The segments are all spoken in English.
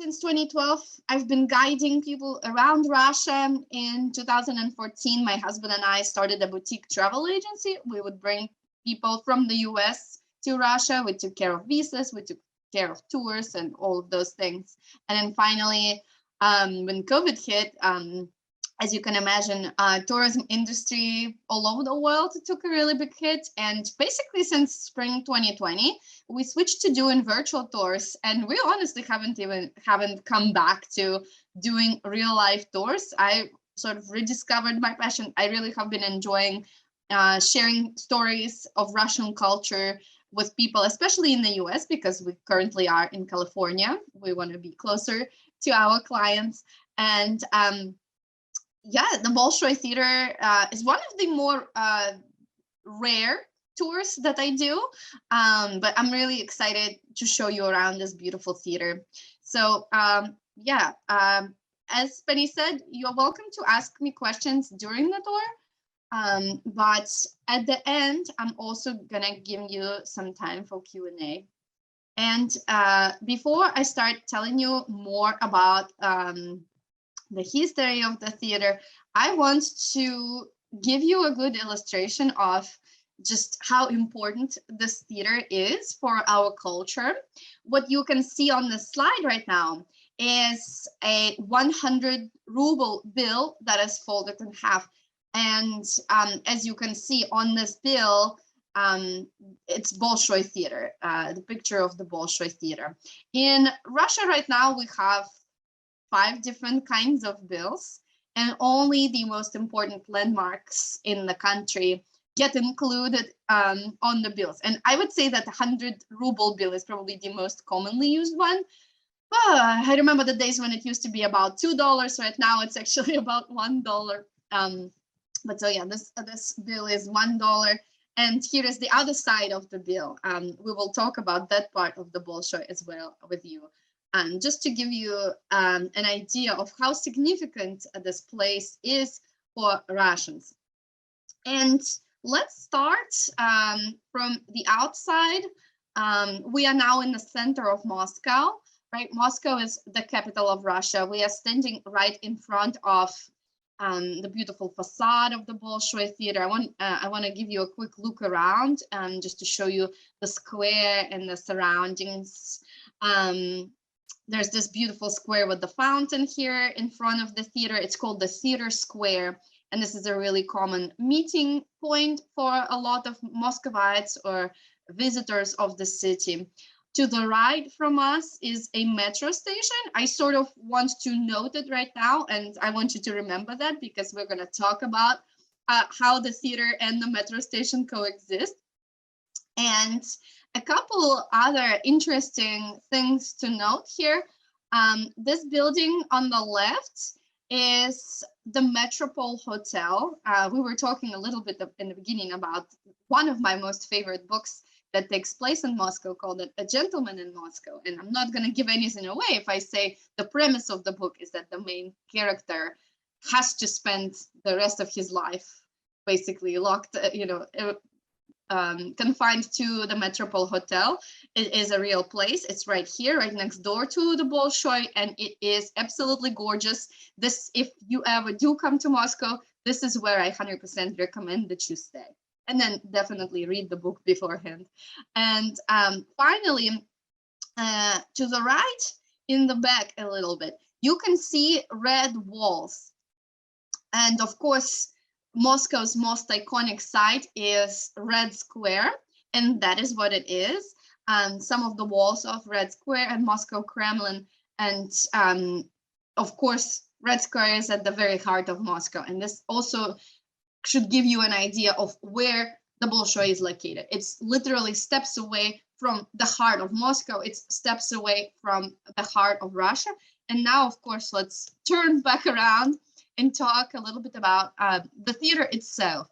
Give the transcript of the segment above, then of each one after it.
since 2012, I've been guiding people around Russia. In 2014, my husband and I started a boutique travel agency. We would bring people from the US to Russia. We took care of visas, we took care of tours and all of those things. And then finally, when COVID hit, as you can imagine, tourism industry all over the world took a really big hit. And basically since spring 2020, we switched to doing virtual tours, and we honestly haven't come back to doing real life tours. I sort of rediscovered my passion. I really have been enjoying sharing stories of Russian culture with people, especially in the US, because we currently are in California. We want to be closer to our clients. And yeah, the Bolshoi Theater is one of the more rare tours that I do, but I'm really excited to show you around this beautiful theater. So yeah, as Penny said, you're welcome to ask me questions during the tour, but at the end, I'm also gonna give you some time for Q&A. And before I start telling you more about the history of the theater, I want to give you a good illustration of just how important this theater is for our culture. What you can see on the slide right now is a 100 ruble bill that is folded in half. And as you can see on this bill, it's Bolshoi Theater, the picture of the Bolshoi Theater. In Russia right now, we have 5 different kinds of bills, and only the most important landmarks in the country get included on the bills. And I would say that the 100 ruble bill is probably the most commonly used one. I remember the days when it used to be about $2. Right now, it's actually about $1. But so yeah, this bill is $1. And here is the other side of the bill. We will talk about that part of the Bolshoi as well with you. Just to give you an idea of how significant this place is for Russians. And let's start from the outside. We are now in the center of Moscow, right? Moscow is the capital of Russia. We are standing right in front of the beautiful facade of the Bolshoi Theater. I want to give you a quick look around just to show you the square and the surroundings. There's this beautiful square with the fountain here in front of the theater. It's called the Theater Square. And this is a really common meeting point for a lot of Muscovites or visitors of the city. To the right from us is a metro station. I sort of want to note it right now, and I want you to remember that because we're going to talk about how the theater and the metro station coexist. And a couple other interesting things to note here. This building on the left is the Metropole Hotel. We were talking a little bit in the beginning about one of my most favorite books that takes place in Moscow called A Gentleman in Moscow. And I'm not going to give anything away if I say the premise of the book is that the main character has to spend the rest of his life basically locked, confined to the Metropole Hotel. It is a real place. It's right here, right next door to the Bolshoi, and it is absolutely gorgeous. This, if you ever do come to Moscow, this is where I 100% recommend that you stay. And then definitely read the book beforehand. And finally, to the right, in the back a little bit, you can see red walls. And of course, Moscow's most iconic site is Red Square, and that is what it is. Some of the walls of Red Square and Moscow Kremlin, and of course, Red Square is at the very heart of Moscow. And this also should give you an idea of where the Bolshoi is located. It's literally steps away from the heart of Moscow. It's steps away from the heart of Russia. And now, of course, let's turn back around and talk a little bit about the theater itself.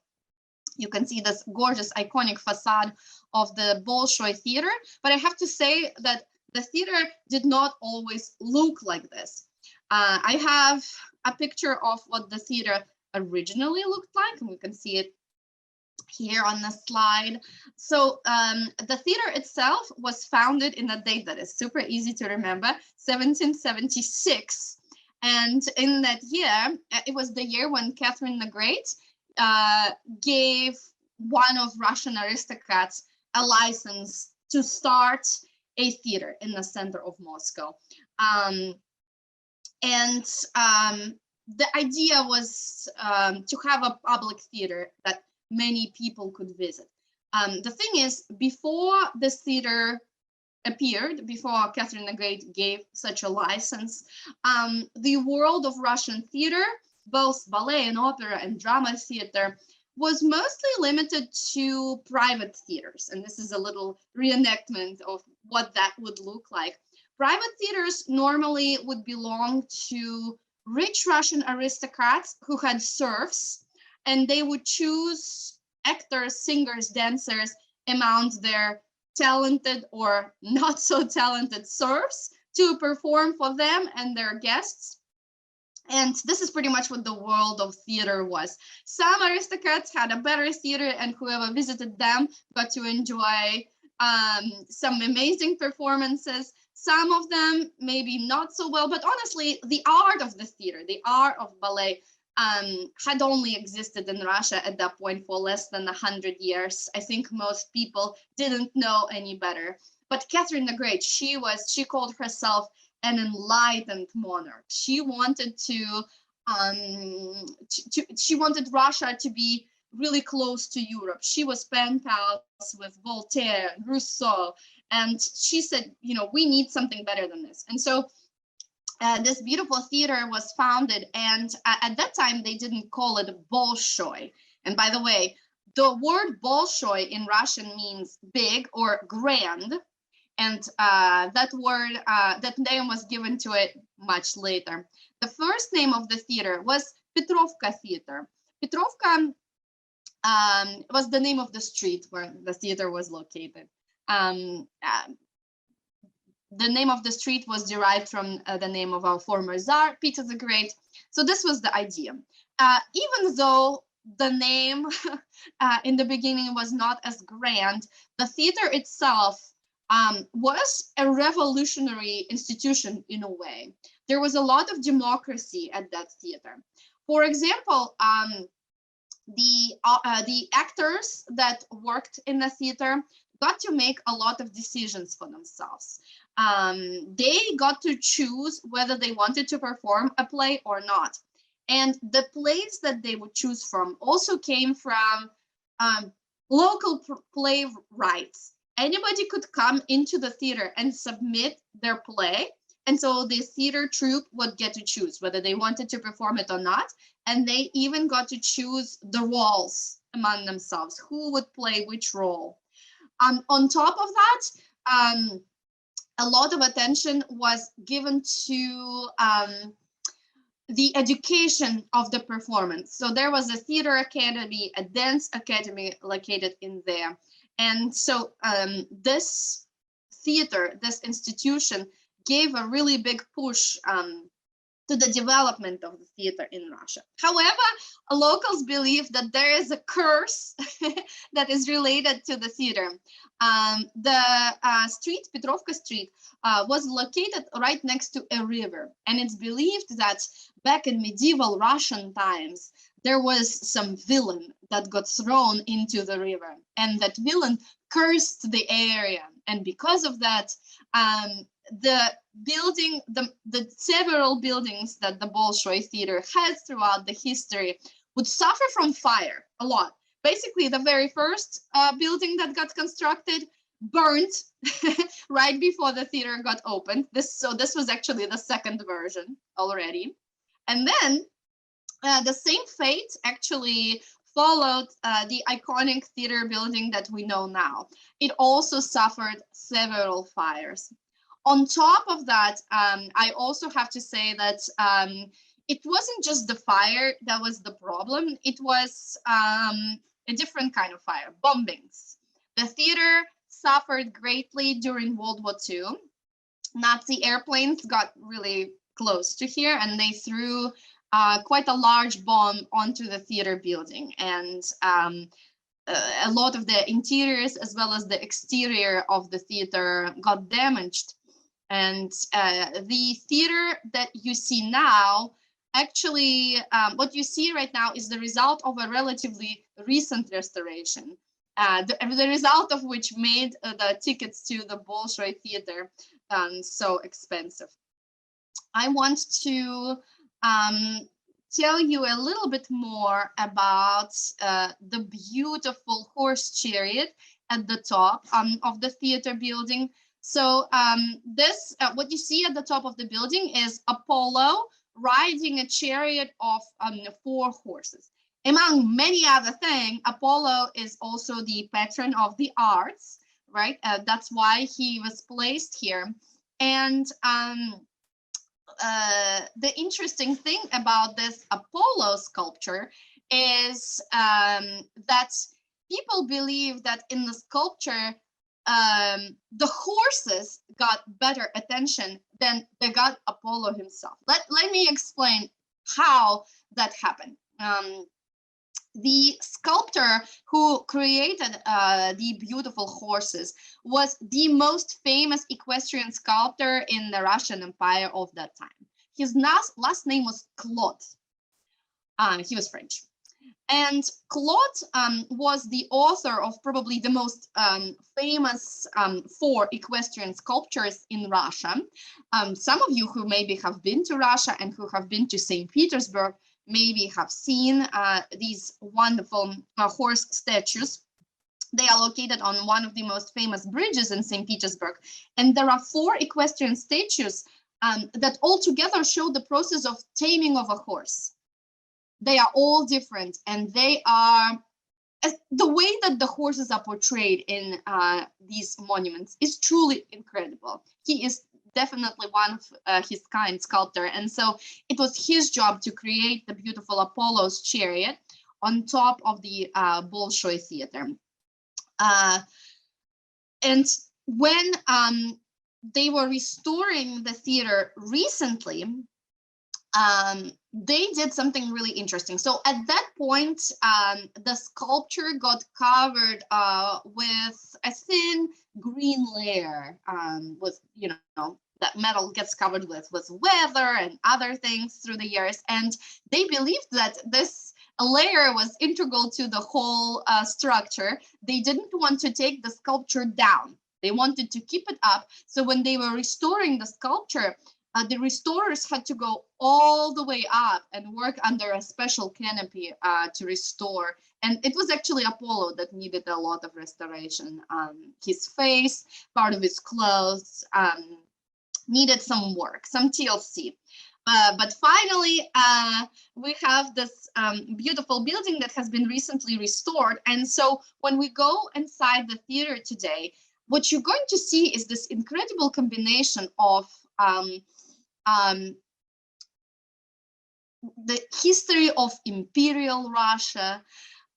You can see this gorgeous, iconic facade of the Bolshoi Theater, but I have to say that the theater did not always look like this. I have a picture of what the theater originally looked like, and we can see it here on the slide. So the theater itself was founded in a date that is super easy to remember, 1776. And in that year, it was the year when Catherine the Great gave one of Russian aristocrats a license to start a theater in the center of Moscow. The idea was to have a public theater that many people could visit. The thing is, before this theater appeared, before Catherine the Great gave such a license, the world of Russian theater, both ballet and opera and drama theater, was mostly limited to private theaters. And this is a little reenactment of what that would look like. Private theaters normally would belong to rich Russian aristocrats who had serfs, and they would choose actors, singers, dancers among their talented or not so talented serfs to perform for them and their guests. And this is pretty much what the world of theater was. Some aristocrats had a better theater, and whoever visited them got to enjoy some amazing performances. Some of them maybe not so well, but honestly, the art of the theater, the art of ballet, had only existed in Russia at that point for less than 100 years. I think most people didn't know any better. But Catherine the Great, she called herself an enlightened monarch. She wanted she wanted Russia to be really close to Europe. She was pen pals with Voltaire, Rousseau, and she said, we need something better than this. And so this beautiful theater was founded, and at that time they didn't call it Bolshoi. And by the way, the word Bolshoi in Russian means big or grand, and that name was given to it much later. The first name of the theater was Petrovka Theater. Petrovka was the name of the street where the theater was located. The name of the street was derived from the name of our former Tsar, Peter the Great. So this was the idea. Even though the name in the beginning was not as grand, the theater itself was a revolutionary institution in a way. There was a lot of democracy at that theater. For example, the actors that worked in the theater got to make a lot of decisions for themselves. They got to choose whether they wanted to perform a play or not. And the plays that they would choose from also came from local playwrights. Anybody could come into the theater and submit their play. And so the theater troupe would get to choose whether they wanted to perform it or not. And they even got to choose the roles among themselves, who would play which role. On top of that, a lot of attention was given to the education of the performance. So there was a theater academy, a dance academy located in there. And so this theater, this institution, gave a really big push to the development of the theater in Russia. However, locals believe that there is a curse that is related to the theater. The street, Petrovka Street, was located right next to a river. And it's believed that back in medieval Russian times, there was some villain that got thrown into the river. And that villain cursed the area. And because of that, the several buildings that the Bolshoi Theater has throughout the history would suffer from fire a lot. Basically, the very first building that got constructed burnt right before the theater got opened. This was actually the second version already. And then the same fate actually followed the iconic theater building that we know now. It also suffered several fires. On top of that, I also have to say that it wasn't just the fire that was the problem. It was a different kind of fire, bombings. The theater suffered greatly during World War II. Nazi airplanes got really close to here, and they threw quite a large bomb onto the theater building. And a lot of the interiors as well as the exterior of the theater got damaged. And the theater that you see now, actually, what you see right now is the result of a relatively recent restoration, the result of which made the tickets to the Bolshoi Theater so expensive. I want to tell you a little bit more about the beautiful horse chariot at the top of the theater building. So this, what you see at the top of the building is Apollo riding a chariot of 4 horses. Among many other things, Apollo is also the patron of the arts, right? That's why he was placed here. And the interesting thing about this Apollo sculpture is that people believe that in the sculpture, the horses got better attention than the god Apollo himself. Let me explain how that happened. The sculptor who created the beautiful horses was the most famous equestrian sculptor in the Russian Empire of that time. His last name was Claude. He was French. And Claude was the author of probably the most famous 4 equestrian sculptures in Russia. Some of you who maybe have been to Russia and who have been to St. Petersburg maybe have seen these wonderful horse statues. They are located on one of the most famous bridges in St. Petersburg. And there are 4 equestrian statues that all together show the process of taming of a horse. They are all different, and they are, the way that the horses are portrayed in these monuments is truly incredible. He is definitely one of his kind sculptor, and so it was his job to create the beautiful Apollo's chariot on top of the Bolshoi Theater. And when they were restoring the theater recently, they did something really interesting. So at that point, the sculpture got covered with a thin green layer, with, you know, that metal gets covered with weather and other things through the years. And they believed that this layer was integral to the whole structure. They didn't want to take the sculpture down. They wanted to keep it up. So when they were restoring the sculpture, the restorers had to go all the way up and work under a special canopy to restore. And it was actually Apollo that needed a lot of restoration. His face, part of his clothes, needed some work, some TLC. But finally, we have this beautiful building that has been recently restored. And so when we go inside the theater today, what you're going to see is this incredible combination of the history of Imperial Russia,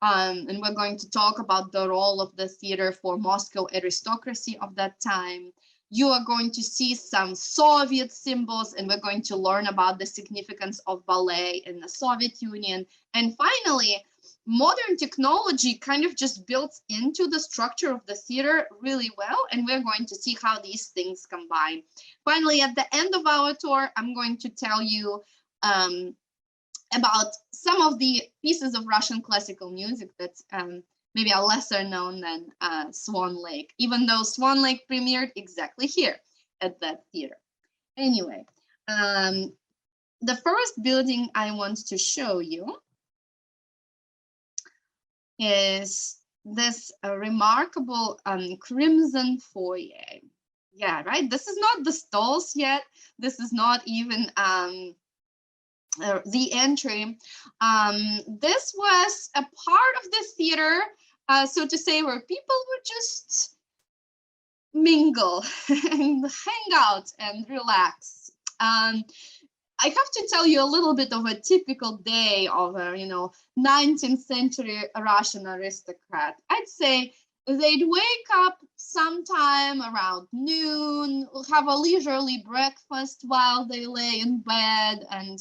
and we're going to talk about the role of the theater for Moscow aristocracy of that time. You are going to see some Soviet symbols, and we're going to learn about the significance of ballet in the Soviet Union. And finally, modern technology kind of just builds into the structure of the theater really well, and we're going to see how these things combine. Finally, at the end of our tour, I'm going to tell you about some of the pieces of Russian classical music that maybe are lesser known than Swan Lake, even though Swan Lake premiered exactly here at that theater. Anyway, the first building I want to show you is this remarkable crimson foyer. Yeah, right. This is not the stalls yet. This is not even the entry. This was a part of the theater, so to say, where people would just mingle and hang out and relax. I have to tell you a little bit of a typical day of a, 19th century Russian aristocrat. I'd say they'd wake up sometime around noon, have a leisurely breakfast while they lay in bed, and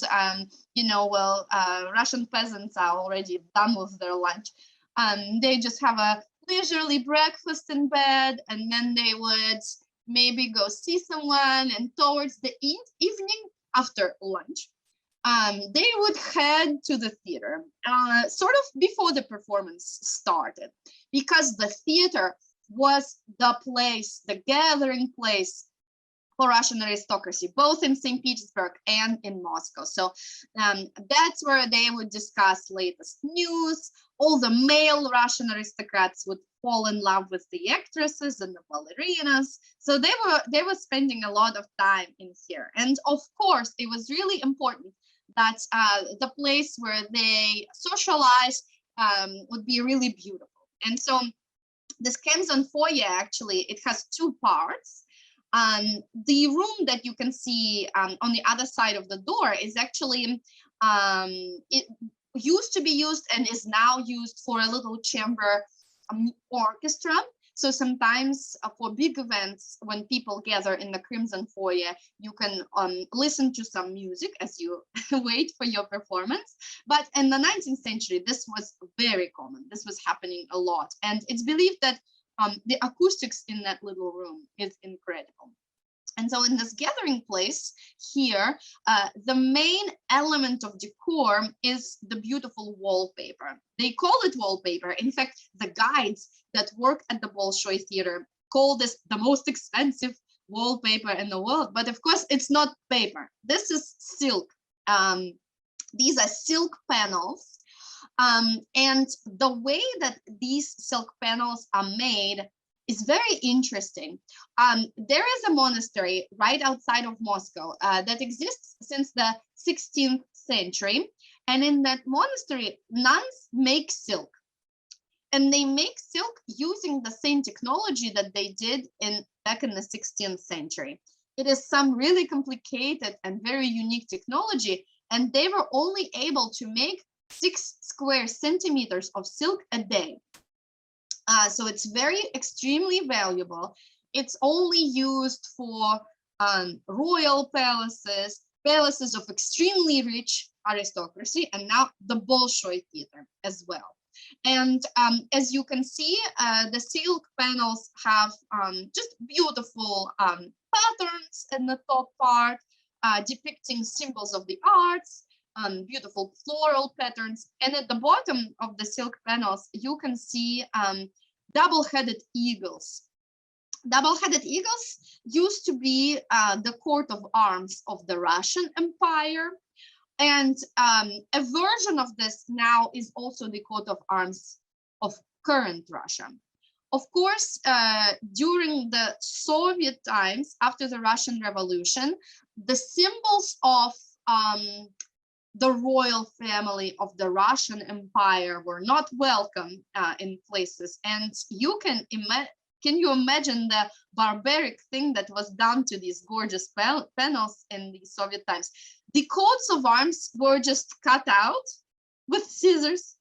Russian peasants are already done with their lunch. They just have a leisurely breakfast in bed, and then they would maybe go see someone, and towards the evening after lunch, they would head to the theater, sort of before the performance started, because the theater was the place, the gathering place for Russian aristocracy, both in St. Petersburg and in Moscow. So that's where they would discuss latest news. All the male Russian aristocrats would fall in love with the actresses and the ballerinas. So they were spending a lot of time in here. And of course, it was really important that the place where they socialize would be really beautiful. And so this Khamsin Foyer, actually, it has two parts. The room that you can see on the other side of the door is actually, it used to be used and is now used for a little chamber orchestra. So sometimes for big events, when people gather in the Crimson Foyer, you can listen to some music as you wait for your performance. But in the 19th century, this was very common. This was happening a lot. And it's believed that the acoustics in that little room is incredible. And so in this gathering place here, the main element of decor is the beautiful wallpaper. They call it wallpaper. In fact, the guides that work at the Bolshoi Theater call this the most expensive wallpaper in the world. But of course, it's not paper. This is silk. These are silk panels. And the way that these silk panels are made is very interesting. There is a monastery right outside of Moscow that exists since the 16th century. And in that monastery, nuns make silk. And they make silk using the same technology that they did back in the 16th century. It is some really complicated and very unique technology. And they were only able to make 6 square centimeters of silk a day. So it's very extremely valuable. It's only used for royal palaces, palaces of extremely rich aristocracy, and now the Bolshoi Theater as well. And as you can see, the silk panels have just beautiful patterns in the top part, depicting symbols of the arts, beautiful floral patterns. And at the bottom of the silk panels, you can see double-headed eagles. Double-headed eagles used to be the coat of arms of the Russian Empire. And a version of this now is also the coat of arms of current Russia. Of course, during the Soviet times, after the Russian Revolution, the symbols of the royal family of the Russian Empire were not welcome in places. And you can you imagine the barbaric thing that was done to these gorgeous panels in the Soviet times? The coats of arms were just cut out with scissors,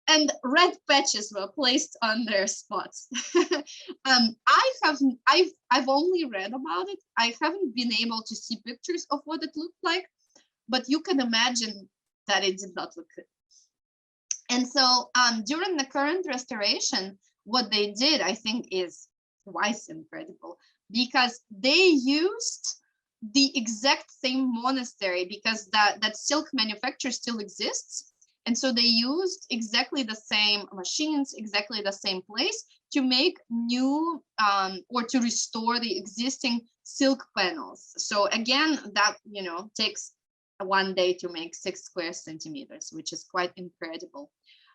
and red patches were placed on their spots. I've only read about it. I haven't been able to see pictures of what it looked like, but you can imagine that it did not look good. And so during the current restoration, what they did, I think, is twice incredible, because they used the exact same monastery, because that silk manufacture still exists. And so they used exactly the same machines, exactly the same place to make new or to restore the existing silk panels. So again, that, takes 1 day to make 6 square centimeters, which is quite incredible.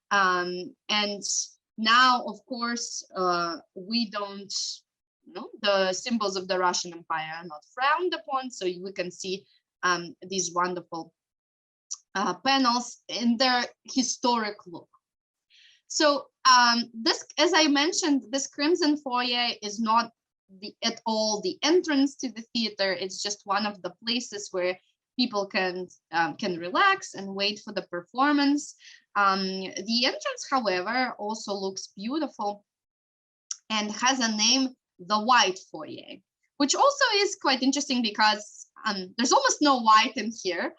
And now, of course, we don't, the symbols of the Russian Empire are not frowned upon. So we can see these wonderful panels in their historic look. So this, as I mentioned, this Crimson Foyer is not at all the entrance to the theater. It's just one of the places where people can relax and wait for the performance. The entrance, however, also looks beautiful and has a name, the White Foyer, which also is quite interesting because there's almost no white in here.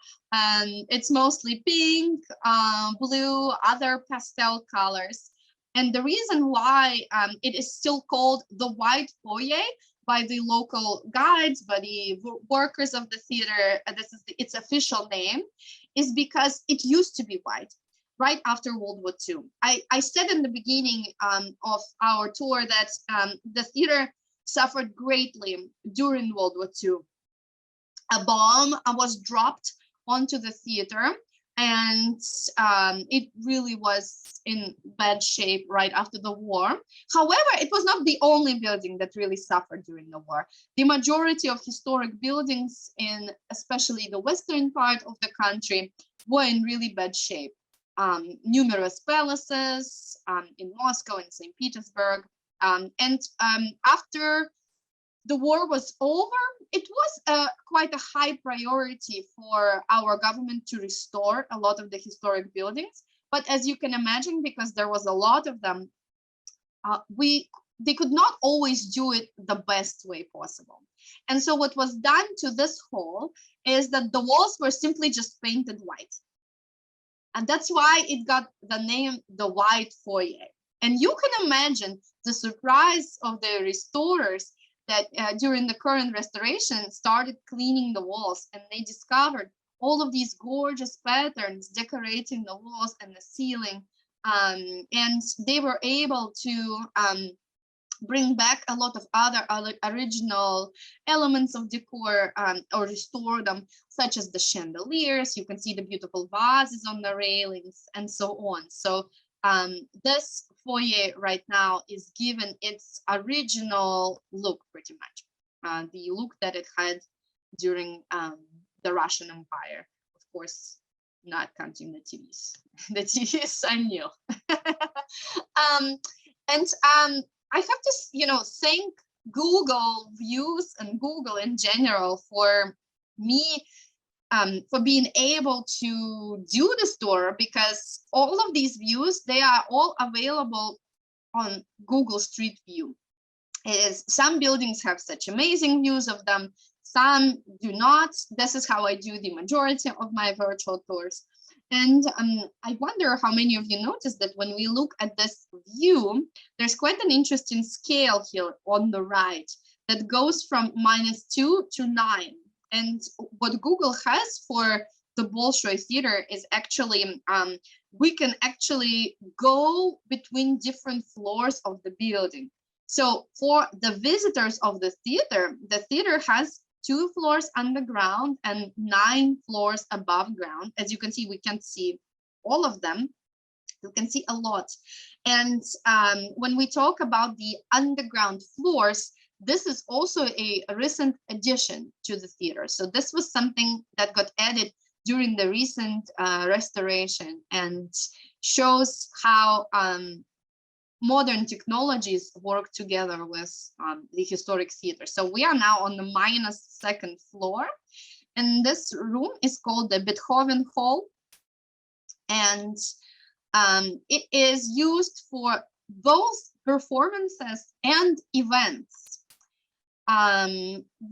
It's mostly pink, blue, other pastel colors. And the reason why it is still called the White Foyer by the local guides, by the workers of the theater, this is its official name, is because it used to be white right after World War II. I said in the beginning of our tour that the theater suffered greatly during World War II. A bomb was dropped onto the theater, and it really was in bad shape right after the war. However, it was not the only building that really suffered during the war. The majority of historic buildings in especially the western part of the country were in really bad shape. Numerous palaces in Moscow and St. Petersburg. And after the war was over, it was quite a high priority for our government to restore a lot of the historic buildings. But as you can imagine, because there was a lot of them, they could not always do it the best way possible. And so what was done to this hall is that the walls were simply just painted white. And that's why it got the name the White Foyer. And you can imagine the surprise of the restorers that during the current restoration started cleaning the walls, and they discovered all of these gorgeous patterns decorating the walls and the ceiling. And they were able to bring back a lot of other original elements of decor or restore them, such as the chandeliers. You can see the beautiful vases on the railings and so on. So this foyer right now is given its original look, pretty much, the look that it had during the Russian Empire. Of course, not counting the TVs. The TVs are new. I have to, thank Google Views and Google in general for me, for being able to do the tour, because all of these views, they are all available on Google Street View. Some buildings have such amazing views of them, some do not. This is how I do the majority of my virtual tours. And I wonder how many of you noticed that when we look at this view, there's quite an interesting scale here on the right that goes from -2 to 9. And what Google has for the Bolshoi Theater is actually, we can actually go between different floors of the building. So for the visitors of the theater has 2 floors underground and 9 floors above ground. As you can see, we can't see all of them. You can see a lot. And when we talk about the underground floors, this is also a recent addition to the theater. So this was something that got added during the recent restoration, and shows how modern technologies work together with the historic theater. So we are now on the -2nd floor, and this room is called the Beethoven Hall, and it is used for both performances and events.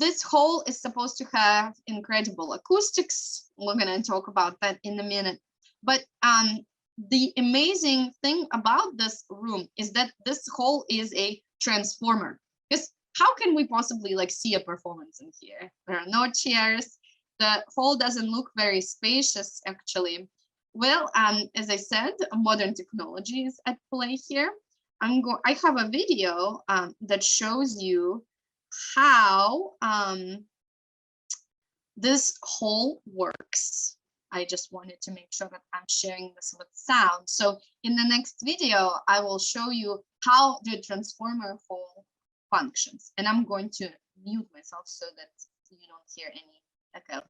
This hall is supposed to have incredible acoustics. We're going to talk about that in a minute. But the amazing thing about this room is that this hall is a transformer. Because how can we possibly see a performance in here? There are no chairs. The hall doesn't look very spacious, actually. Well, as I said, modern technology is at play here. I have a video that shows you how this hall works. I just wanted to make sure that I'm sharing this with sound. So in the next video, I will show you how the transformer hall functions. And I'm going to mute myself so that you don't hear any echo.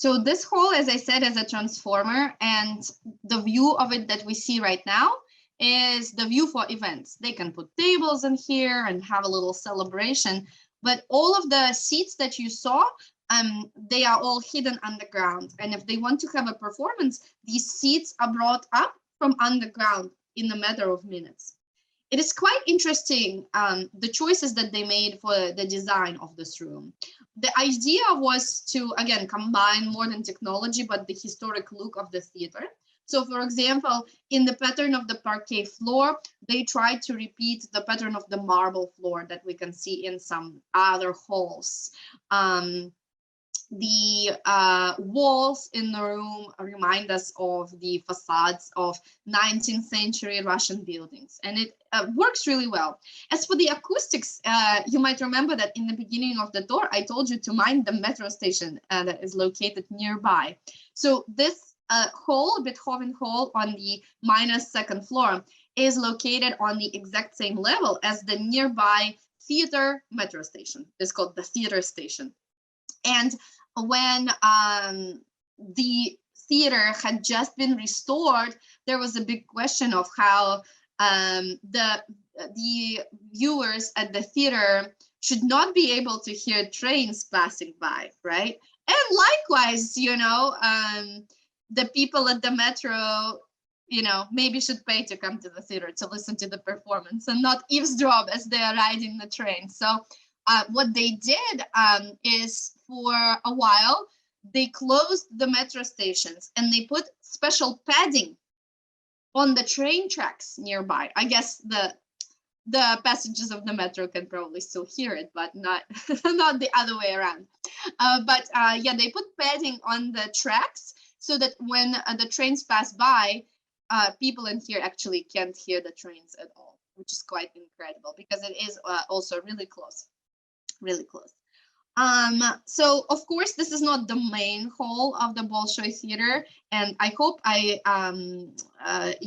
So this hall, as I said, is a transformer, and the view of it that we see right now is the view for events. They can put tables in here and have a little celebration, but all of the seats that you saw, they are all hidden underground. And if they want to have a performance, these seats are brought up from underground in a matter of minutes. It is quite interesting, the choices that they made for the design of this room. The idea was to, again, combine modern technology, but the historic look of the theater. So, for example, in the pattern of the parquet floor, they tried to repeat the pattern of the marble floor that we can see in some other halls. The walls in the room remind us of the facades of 19th century Russian buildings, and it works really well. As for the acoustics, you might remember that in the beginning of the tour, I told you to mind the metro station that is located nearby. So this hall, Beethoven Hall on the -2nd floor, is located on the exact same level as the nearby theater metro station. It's called the theater station. And when the theater had just been restored, there was a big question of how the viewers at the theater should not be able to hear trains passing by, right? And likewise, you know, the people at the metro, you know, maybe should pay to come to the theater to listen to the performance and not eavesdrop as they are riding the train. So what they did is, for a while, they closed the metro stations and they put special padding on the train tracks nearby. I guess the passengers of the metro can probably still hear it, but not not the other way around. Yeah, they put padding on the tracks so that when the trains pass by, people in here actually can't hear the trains at all, which is quite incredible because it is also really close. Really close. So of course, this is not the main hall of the Bolshoi Theater, and I hope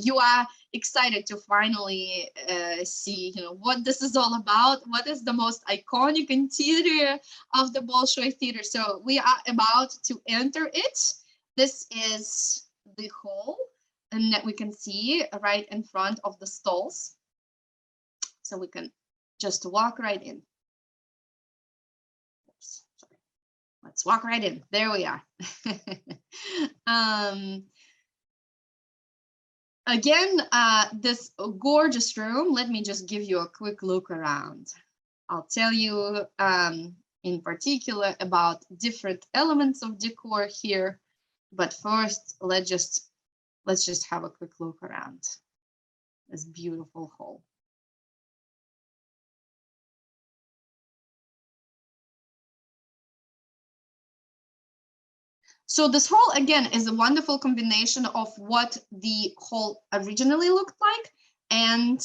you are excited to finally see, you know, what this is all about. What is the most iconic interior of the Bolshoi Theater? So we are about to enter it. This is the hall, and that we can see right in front of the stalls. So we can just walk right in. Let's walk right in. There we are. Again, this gorgeous room, let me just give you a quick look around. I'll tell you in particular about different elements of decor here, but first let's just have a quick look around this beautiful hall. So this hall, again, is a wonderful combination of what the hall originally looked like and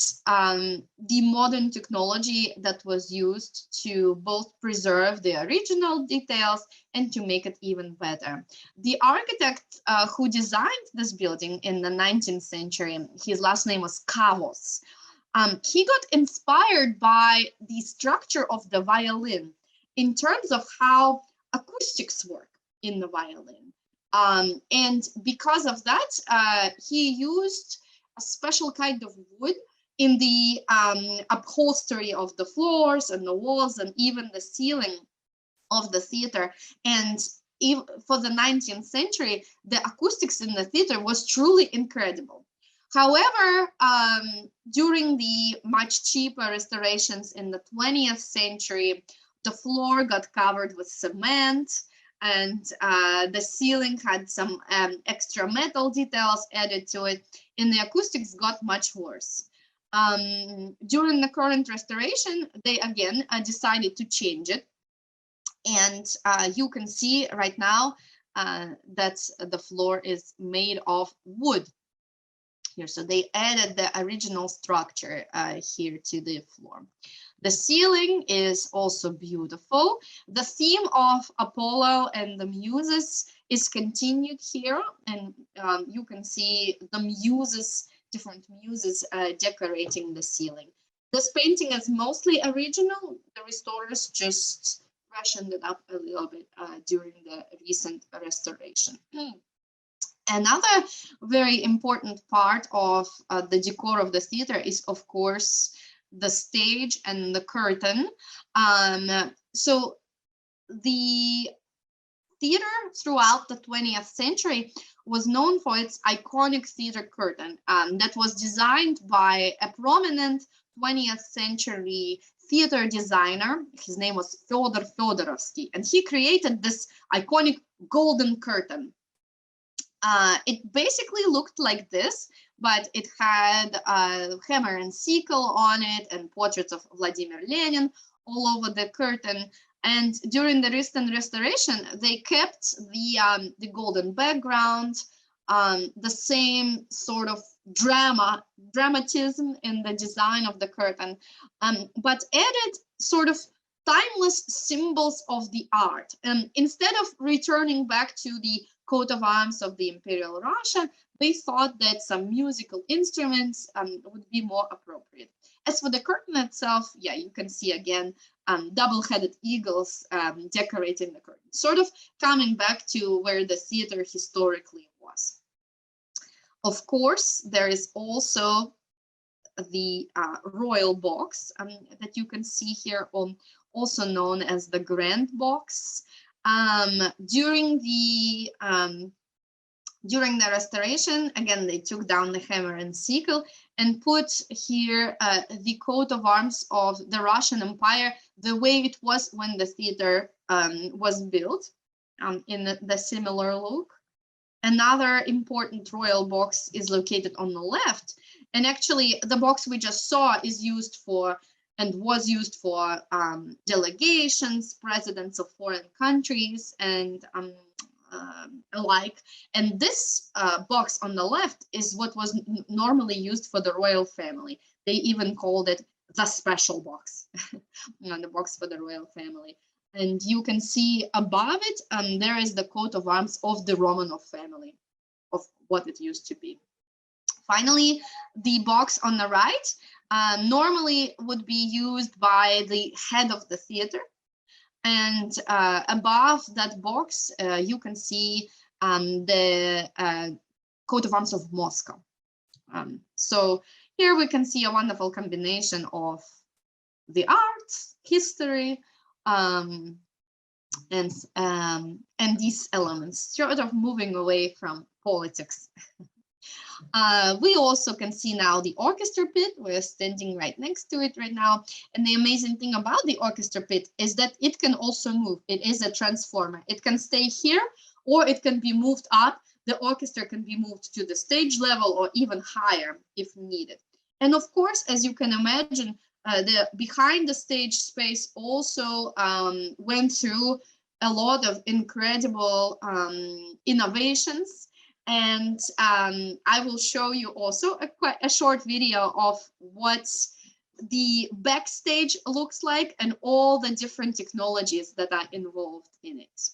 the modern technology that was used to both preserve the original details and to make it even better. The architect who designed this building in the 19th century, his last name was Kavos. He got inspired by the structure of the violin in terms of how acoustics work in the violin. And because of that, he used a special kind of wood in the upholstery of the floors and the walls and even the ceiling of the theater. And for the 19th century, the acoustics in the theater was truly incredible. However, during the much cheaper restorations in the 20th century, the floor got covered with cement, and the ceiling had some extra metal details added to it, and the acoustics got much worse. During the current restoration, they again decided to change it. And you can see right now that the floor is made of wood here. So they added the original structure here to the floor. The ceiling is also beautiful. The theme of Apollo and the Muses is continued here, and you can see the muses, different muses decorating the ceiling. This painting is mostly original. The restorers just freshened it up a little bit during the recent restoration. Another very important part of the decor of the theater is, of course, the stage and the curtain. So the theater throughout the 20th century was known for its iconic theater curtain that was designed by a prominent 20th century theater designer. His name was Fyodor Fyodorovsky, and he created this iconic golden curtain. It basically looked like this, but it had a hammer and sickle on it and portraits of Vladimir Lenin all over the curtain. And during the recent restoration, they kept the golden background, the same sort of dramatism in the design of the curtain, but added sort of timeless symbols of the art. And instead of returning back to the coat of arms of the Imperial Russia, they thought that some musical instruments would be more appropriate. As for the curtain itself, yeah, you can see again double-headed eagles decorating the curtain, sort of coming back to where the theater historically was. Of course, there is also the royal box that you can see here, also known as the grand box. During the restoration, again, they took down the hammer and sickle and put here the coat of arms of the Russian Empire, the way it was when the theater was built, in the similar look. Another important royal box is located on the left. And actually, the box we just saw is used for and was used for delegations, presidents of foreign countries, and alike. And this box on the left is what was normally used for the royal family. They even called it the special box, the box for the royal family. And you can see above it, there is the coat of arms of the Romanov family, of what it used to be. Finally, the box on the right normally would be used by the head of the theater. And above that box, you can see the coat of arms of Moscow. So here we can see a wonderful combination of the arts, history, and these elements, sort of moving away from politics. We also can see now the Orchestra Pit. We're standing right next to it right now. And the amazing thing about the Orchestra Pit is that it can also move. It is a transformer. It can stay here, or it can be moved up. The orchestra can be moved to the stage level or even higher if needed. And of course, as you can imagine, the behind the stage space also went through a lot of incredible innovations. And I will show you also a short video of what the backstage looks like and all the different technologies that are involved in it.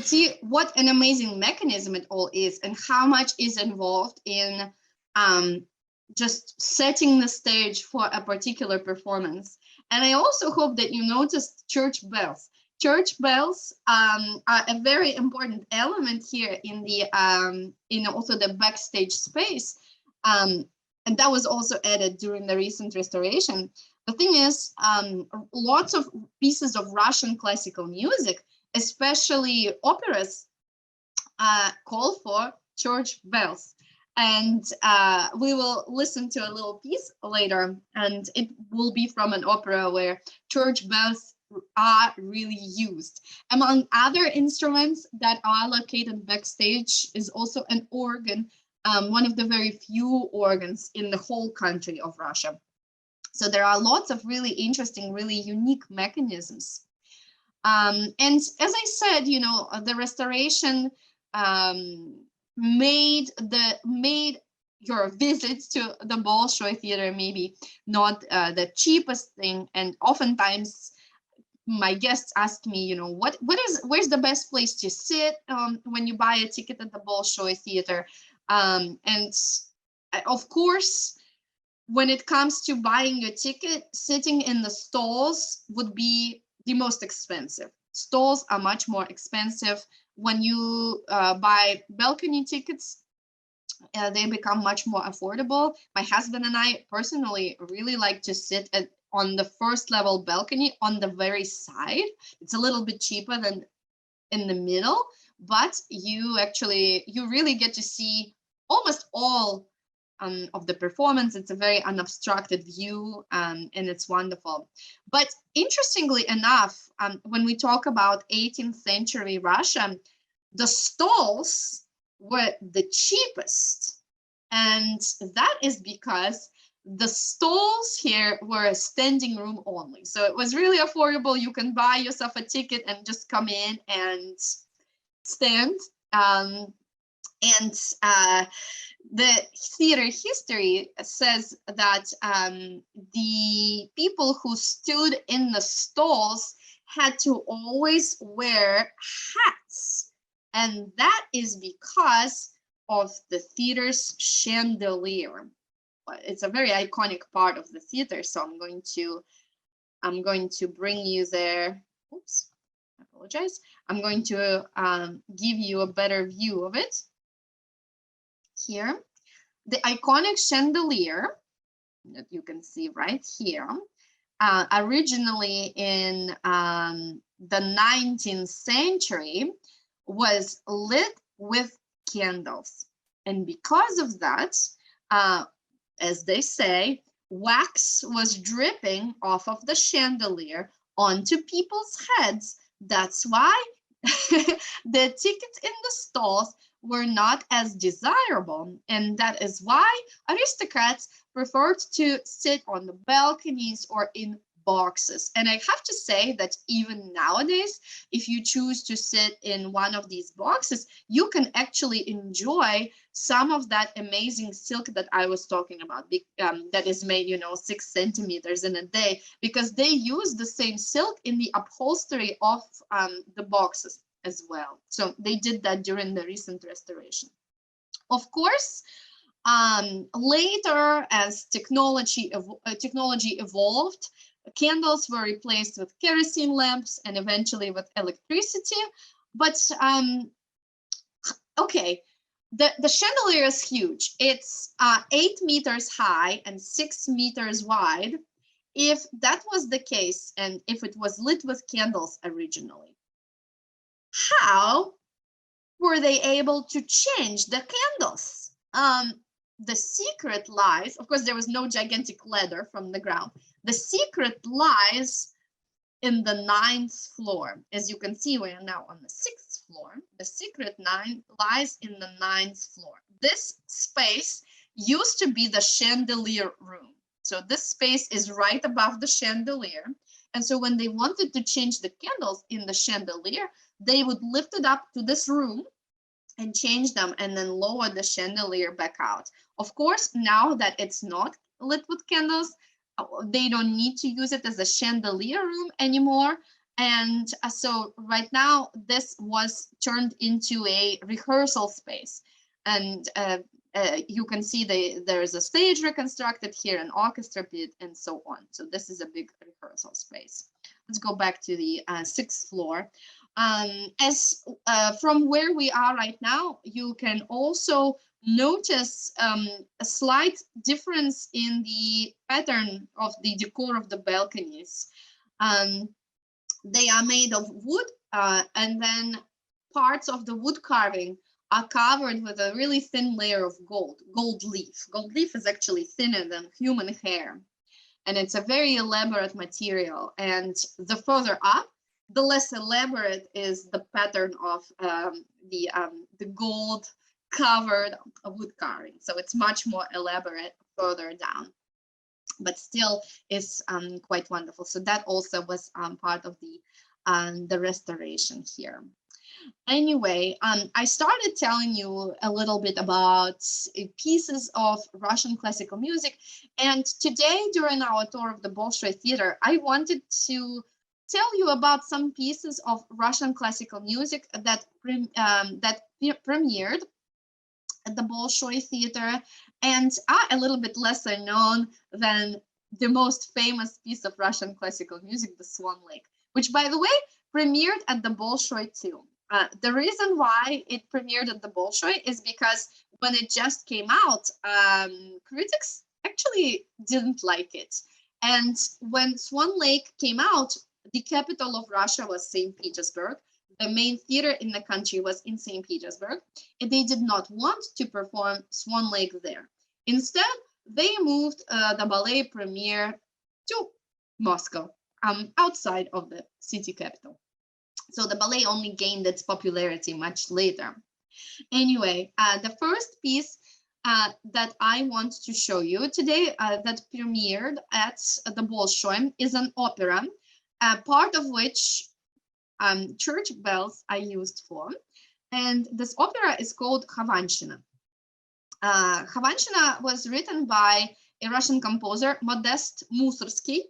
could see what an amazing mechanism it all is and how much is involved in just setting the stage for a particular performance. And I also hope that you noticed church bells. Church bells are a very important element here in the also the backstage space, and that was also added during the recent restoration. The thing is, lots of pieces of Russian classical music, especially operas, call for church bells. And we will listen to a little piece later, and it will be from an opera where church bells are really used. Among other instruments that are located backstage is also an organ, one of the very few organs in the whole country of Russia. So there are lots of really interesting, really unique mechanisms. And as I said, the restoration made your visits to the Bolshoi Theater maybe not the cheapest thing, and oftentimes my guests ask me, where's the best place to sit when you buy a ticket at the Bolshoi Theater, and of course, when it comes to buying your ticket, sitting in the stalls would be the most expensive. Stalls are much more expensive. When you buy balcony tickets, they become much more affordable. My husband and I personally really like to sit on the first level balcony on the very side. It's a little bit cheaper than in the middle, but you really get to see almost all of the performance. It's a very unobstructed view, and it's wonderful. But interestingly enough, when we talk about 18th century Russia, the stalls were the cheapest. And that is because the stalls here were standing room only. So it was really affordable. You can buy yourself a ticket and just come in and stand. The theater history says that the people who stood in the stalls had to always wear hats. And that is because of the theater's chandelier. It's a very iconic part of the theater, so I'm going to bring you there. Oops, I apologize. I'm going to give you a better view of it. Here, the iconic chandelier that you can see right here, originally in the 19th century, was lit with candles. And because of that, as they say, wax was dripping off of the chandelier onto people's heads. That's why the tickets in the stalls were not as desirable, and that is why aristocrats preferred to sit on the balconies or in boxes. And I have to say that even nowadays, if you choose to sit in one of these boxes, you can actually enjoy some of that amazing silk that I was talking about, that is made 6 centimeters in a day, because they use the same silk in the upholstery of the boxes as well. So they did that during the recent restoration. Of course, later, as technology evolved, candles were replaced with kerosene lamps and eventually with electricity. But okay, the chandelier is huge. It's 8 meters high and 6 meters wide. If that was the case, and if it was lit with candles originally, how were they able to change the candles? The secret lies, of course, there was no gigantic ladder from the ground. The secret lies in the 9th floor. As you can see, we are now on the 6th floor. The secret lies in the 9th floor. This space used to be the chandelier room. So this space is right above the chandelier. And so when they wanted to change the candles in the chandelier, they would lift it up to this room and change them and then lower the chandelier back out. Of course, now that it's not lit with candles, they don't need to use it as a chandelier room anymore. And so right now, this was turned into a rehearsal space. And you can see there is a stage reconstructed here, an orchestra pit, and so on. So this is a big rehearsal space. Let's go back to the 6th floor. As from where we are right now, you can also notice a slight difference in the pattern of the decor of the balconies. They are made of wood, and then parts of the wood carving are covered with a really thin layer of gold leaf. Gold leaf is actually thinner than human hair, and it's a very elaborate material. And the further up, the less elaborate is the pattern of the gold covered wood carving. So it's much more elaborate further down, but still is quite wonderful. So that also was part of the restoration here. Anyway, I started telling you a little bit about pieces of Russian classical music, and today during our tour of the Bolshoi Theater, I wanted to tell you about some pieces of Russian classical music that premiered at the Bolshoi Theater and are a little bit lesser known than the most famous piece of Russian classical music, the Swan Lake, which, by the way, premiered at the Bolshoi too. The reason why it premiered at the Bolshoi is because when it just came out, critics actually didn't like it. And when Swan Lake came out, the capital of Russia was St. Petersburg. The main theater in the country was in St. Petersburg, and they did not want to perform Swan Lake there. Instead, they moved the ballet premiere to Moscow, outside of the city capital. So the ballet only gained its popularity much later. Anyway, the first piece that I want to show you today that premiered at the Bolshoi is an opera, part of which church bells are used for. And this opera is called Khawanshina. Khawanshina was written by a Russian composer, Modest Musorsky.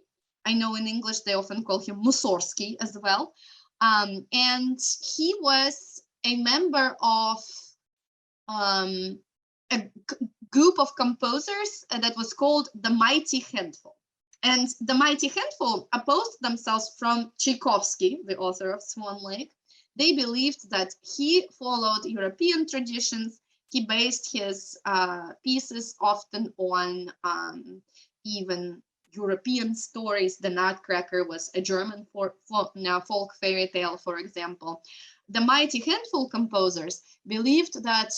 I know in English they often call him Mussorgsky as well. And he was a member of a group of composers that was called the Mighty Handful. And the Mighty Handful opposed themselves from Tchaikovsky, the author of Swan Lake. They believed that he followed European traditions. He based his pieces often on even European stories. The Nutcracker was a German folk fairy tale, for example. The Mighty Handful composers believed that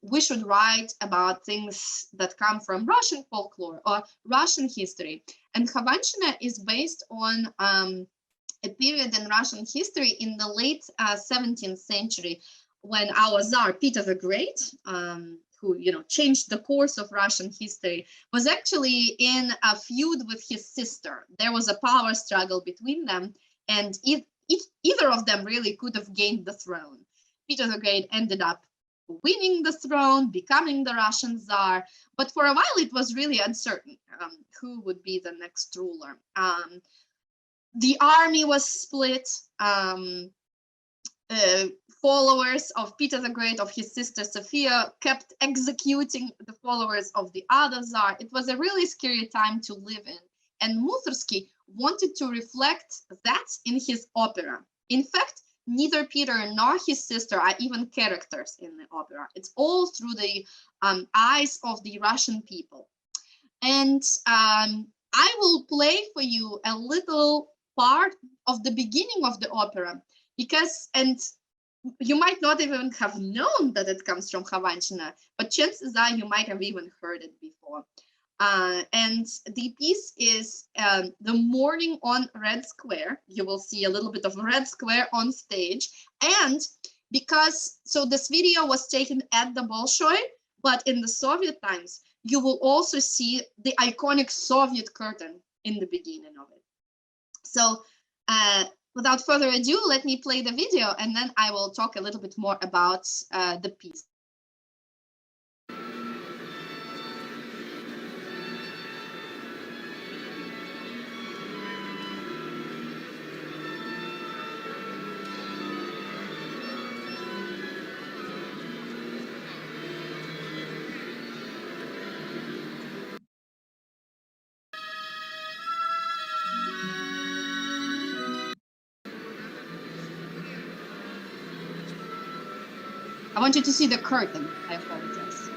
we should write about things that come from Russian folklore or Russian history. And Khawanshina is based on a period in Russian history in the late 17th century, when our Tsar Peter the Great, who changed the course of Russian history, was actually in a feud with his sister. There was a power struggle between them, and either of them really could have gained the throne. Peter the Great ended up winning the throne, becoming the Russian Tsar, but for a while it was really uncertain who would be the next ruler. The army was split. Followers of Peter the Great, of his sister Sophia, kept executing the followers of the other Tsar. It was a really scary time to live in. And Mussorgsky wanted to reflect that in his opera. In fact, neither Peter nor his sister are even characters in the opera. It's all through the eyes of the Russian people. And I will play for you a little part of the beginning of the opera, because, and you might not even have known that it comes from Khawanshina, but chances are you might have even heard it before. And the piece is The Morning on Red Square. You will see a little bit of Red Square on stage. And because, so this video was taken at the Bolshoi, but in the Soviet times, you will also see the iconic Soviet curtain in the beginning of it. So without further ado, let me play the video, and then I will talk a little bit more about the piece. I want you to see the curtain. I apologize.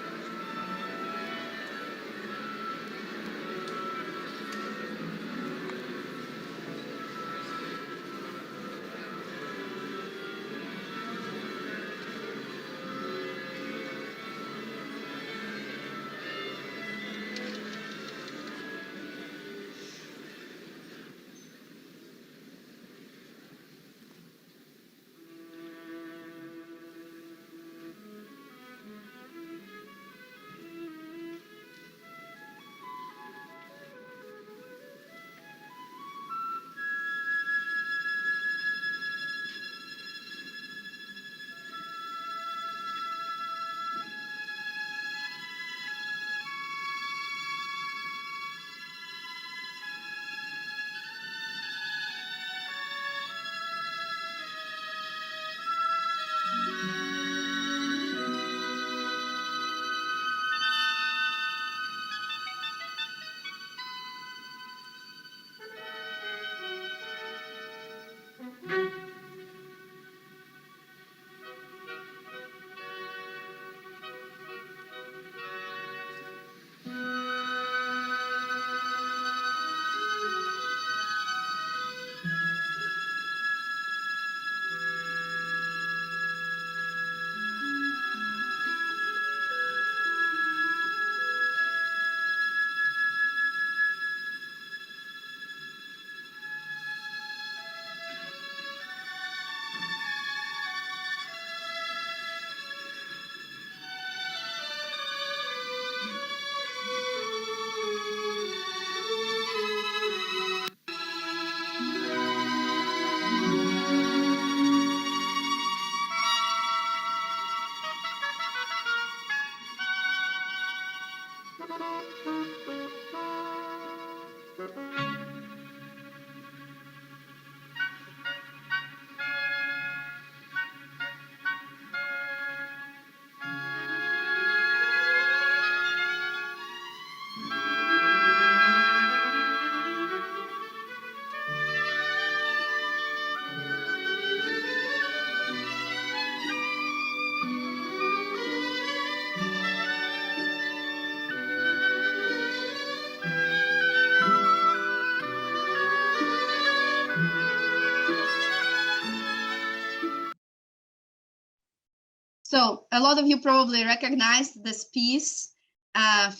So a lot of you probably recognize this piece.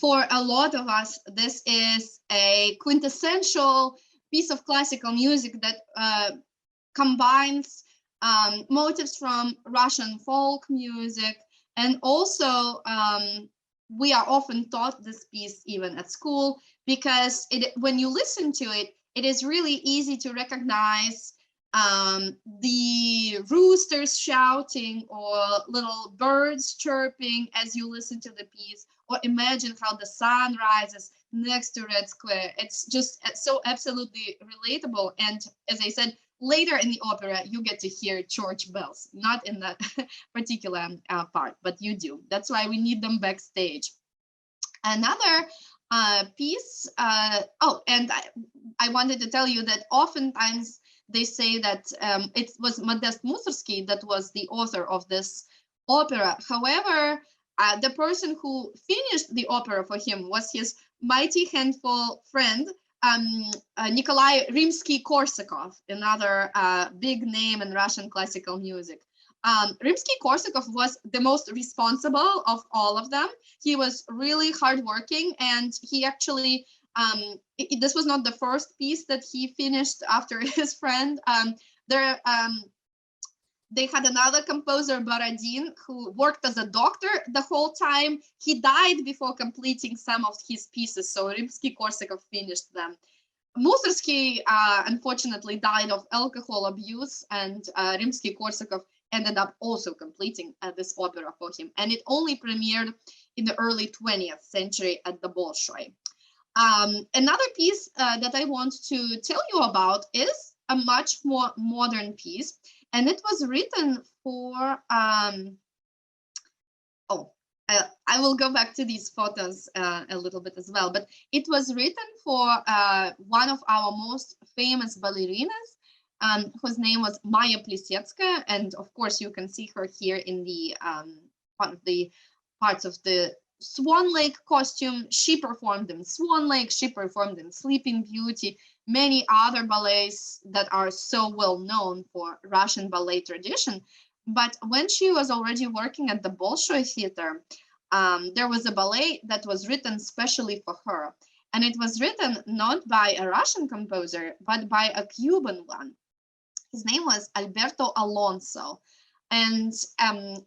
For a lot of us, this is a quintessential piece of classical music that combines motives from Russian folk music, and also we are often taught this piece even at school, because when you listen to it, it is really easy to recognize the roosters shouting or little birds chirping as you listen to the piece, or imagine how the sun rises next to Red Square. It's just so absolutely relatable. And as I said, later in the opera, you get to hear church bells, not in that particular part, but you do. That's why we need them backstage. Another piece, oh, and I wanted to tell you that oftentimes they say that it was Modest Mussorgsky that was the author of this opera. However, the person who finished the opera for him was his mighty handful friend, Nikolai Rimsky-Korsakov, another big name in Russian classical music. Rimsky-Korsakov was the most responsible of all of them. He was really hardworking, and he actually, this was not the first piece that he finished after his friend. They had another composer, Borodin, who worked as a doctor the whole time. He died before completing some of his pieces, so Rimsky-Korsakov finished them. Mussorgsky, unfortunately, died of alcohol abuse, and Rimsky-Korsakov ended up also completing this opera for him. And it only premiered in the early 20th century at the Bolshoi. Another piece that I want to tell you about is a much more modern piece, and it was written for, I will go back to these photos a little bit as well, but it was written for one of our most famous ballerinas, whose name was Maya Plisetskaya, and of course you can see her here in the one of the parts of the Swan Lake costume. She performed in Swan Lake. She performed in Sleeping Beauty, many other ballets that are so well known for Russian ballet tradition. But when she was already working at the Bolshoi Theater, there was a ballet that was written specially for her. And it was written not by a Russian composer, but by a Cuban one. His name was Alberto Alonso. And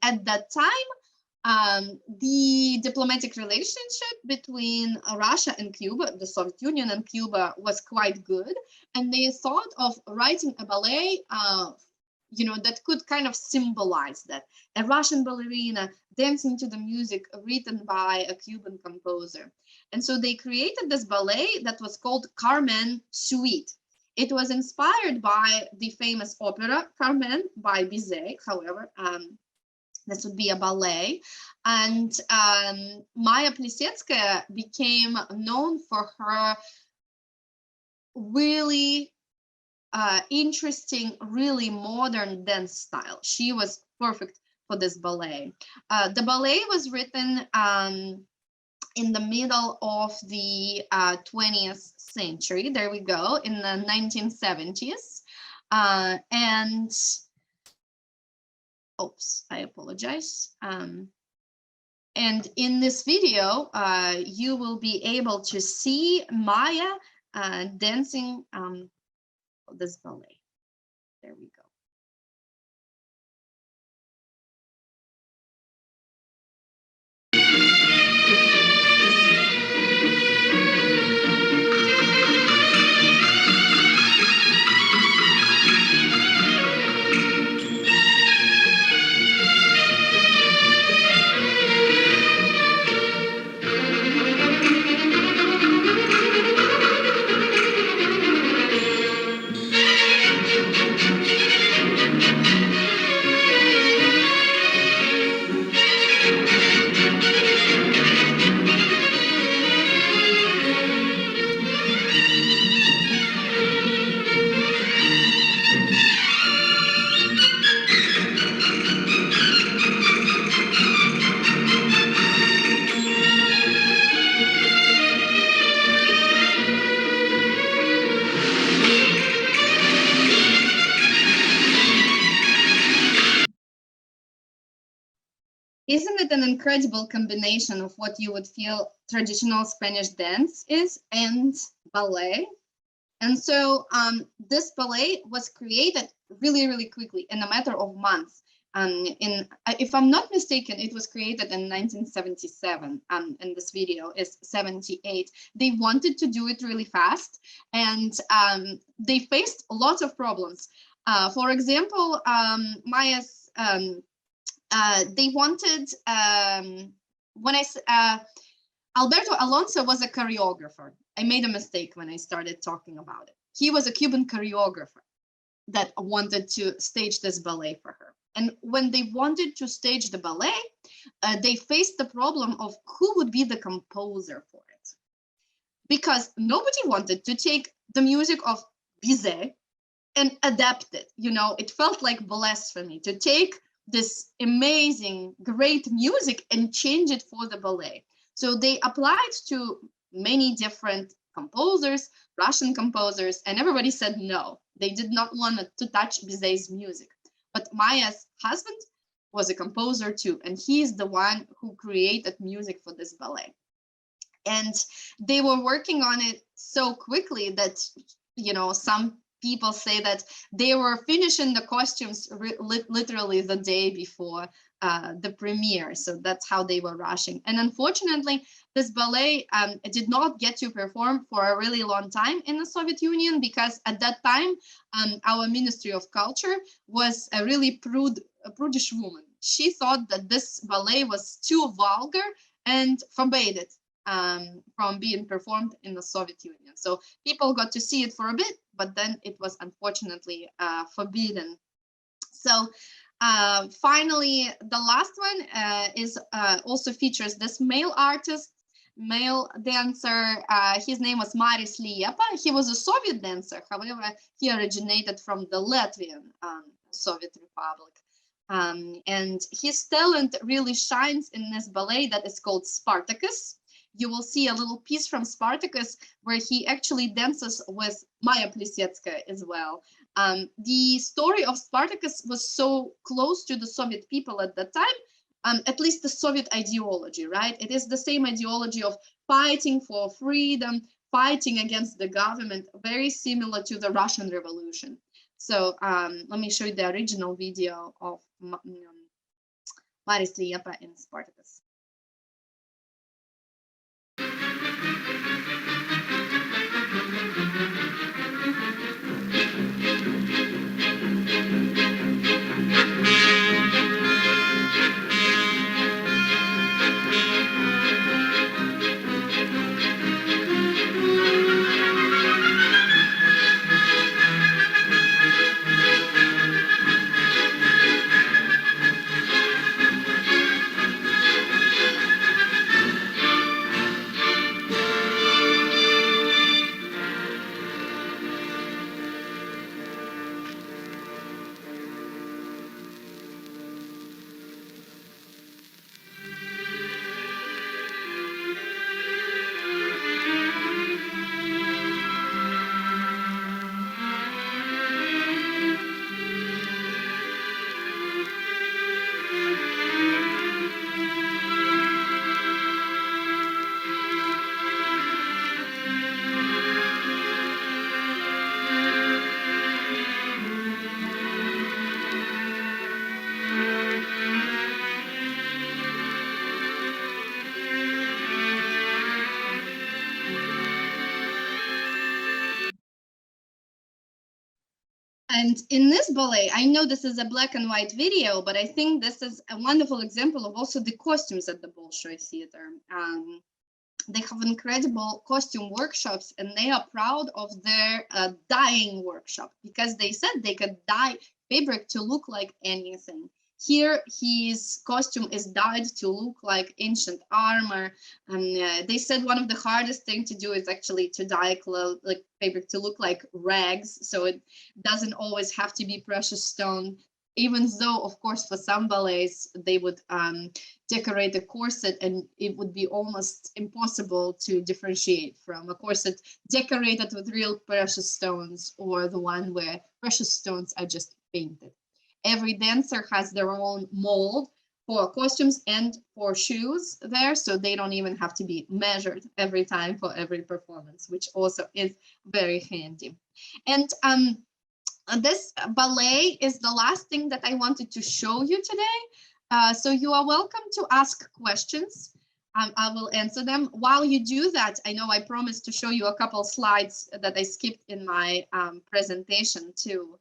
at that time, the diplomatic relationship between Russia and Cuba, the Soviet Union and Cuba, was quite good. And they thought of writing a ballet, that could kind of symbolize that. A Russian ballerina dancing to the music written by a Cuban composer. And so they created this ballet that was called Carmen Suite. It was inspired by the famous opera Carmen by Bizet. However, this would be a ballet. And Maya Plisetskaya became known for her really interesting, really modern dance style. She was perfect for this ballet. The ballet was written in the middle of the 20th century. There we go, in the 1970s. And oops, I apologize. And in this video, you will be able to see Maya dancing this ballet. There we go. Isn't it an incredible combination of what you would feel traditional Spanish dance is and ballet? And so this ballet was created really, really quickly in a matter of months. If I'm not mistaken, it was created in 1977, and this video is 78. They wanted to do it really fast, and they faced lots of problems. For example, Maya's they wanted, Alberto Alonso was a choreographer. I made a mistake when I started talking about it. He was a Cuban choreographer that wanted to stage this ballet for her. And when they wanted to stage the ballet, they faced the problem of who would be the composer for it. Because nobody wanted to take the music of Bizet and adapt it. It felt like blasphemy to take this amazing, great music and change it for the ballet. So they applied to many different composers, Russian composers, and everybody said no. They did not want to touch Bizet's music. But Maya's husband was a composer too, and he's the one who created music for this ballet. And they were working on it so quickly that, some people say that they were finishing the costumes literally the day before the premiere. So that's how they were rushing. And unfortunately, this ballet did not get to perform for a really long time in the Soviet Union, because at that time, our Ministry of Culture was a really prudish woman. She thought that this ballet was too vulgar and forbade it from being performed in the Soviet Union. So people got to see it for a bit, but then it was unfortunately forbidden. So finally, the last one is also features this male artist, male dancer. His name was Marisleepa. He was a Soviet dancer. However, he originated from the Latvian Soviet Republic. And his talent really shines in this ballet that is called Spartacus. You will see a little piece from Spartacus where he actually dances with Maya Plisetskaya as well. The story of Spartacus was so close to the Soviet people at that time, at least the Soviet ideology, right? It is the same ideology of fighting for freedom, fighting against the government, very similar to the Russian Revolution. So let me show you the original video of Marisleepa in Spartacus. And in this ballet, I know this is a black and white video, but I think this is a wonderful example of also the costumes at the Bolshoi Theater. They have incredible costume workshops, and they are proud of their dyeing workshop because they said they could dye fabric to look like anything. Here, his costume is dyed to look like ancient armor. And they said one of the hardest thing to do is actually to dye like fabric to look like rags. So it doesn't always have to be precious stone, even though, of course, for some ballets, they would decorate a corset and it would be almost impossible to differentiate from a corset decorated with real precious stones or the one where precious stones are just painted. Every dancer has their own mold for costumes and for shoes there, so they don't even have to be measured every time for every performance, which also is very handy. And this ballet is the last thing that I wanted to show you today. So you are welcome to ask questions. I will answer them. While you do that, I know I promised to show you a couple slides that I skipped in my presentation too.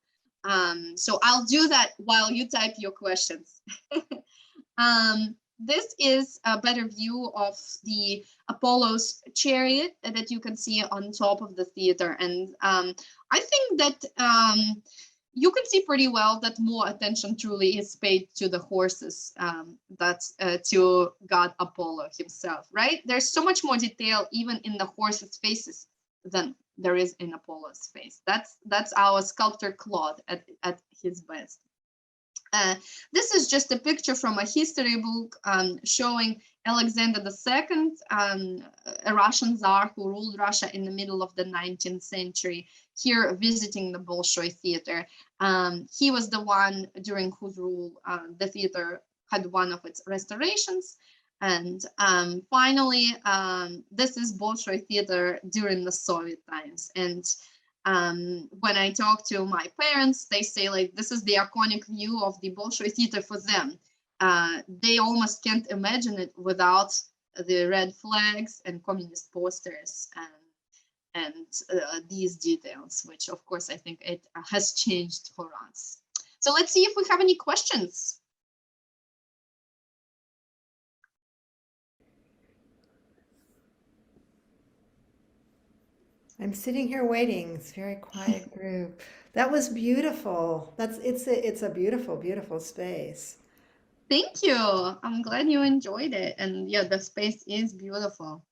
So I'll do that while you type your questions. This is a better view of the Apollo's chariot that you can see on top of the theater. And I think that you can see pretty well that more attention truly is paid to the horses to God Apollo himself, right? There's so much more detail even in the horses' faces than there is in Apollo's face. That's our sculptor Claude at his best. This is just a picture from a history book showing Alexander II, a Russian Tsar who ruled Russia in the middle of the 19th century, here visiting the Bolshoi Theater. He was the one during whose rule the theater had one of its restorations. And finally, this is Bolshoi Theater during the Soviet times. And when I talk to my parents, they say like this is the iconic view of the Bolshoi Theater for them. They almost can't imagine it without the red flags and communist posters and these details, which of course I think it has changed for us. So let's see if we have any questions. I'm sitting here waiting. It's a very quiet group. That was beautiful. It's a beautiful, beautiful space. Thank you. I'm glad you enjoyed it. And yeah, the space is beautiful.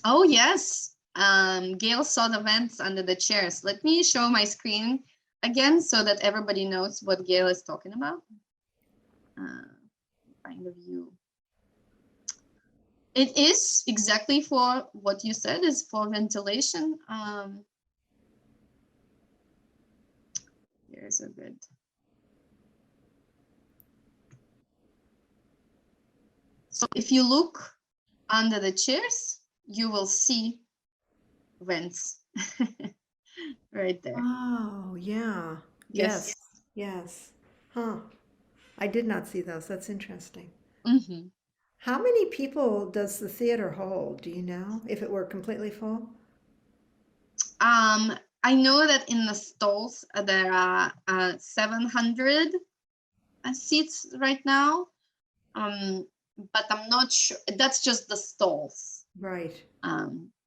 Oh, yes. Gail saw the vents under the chairs. Let me show my screen again so that everybody knows what Gail is talking about. Find the view. It is exactly for what you said, is for ventilation. Here's a good. So if you look under the chairs, you will see vents right there. Oh, yeah. Yes. Yes. Huh. I did not see those. That's interesting. Mm-hmm. How many people does the theater hold? Do you know if it were completely full? I know that in the stalls there are 700 seats right now, but I'm not sure. That's just the stalls. Right.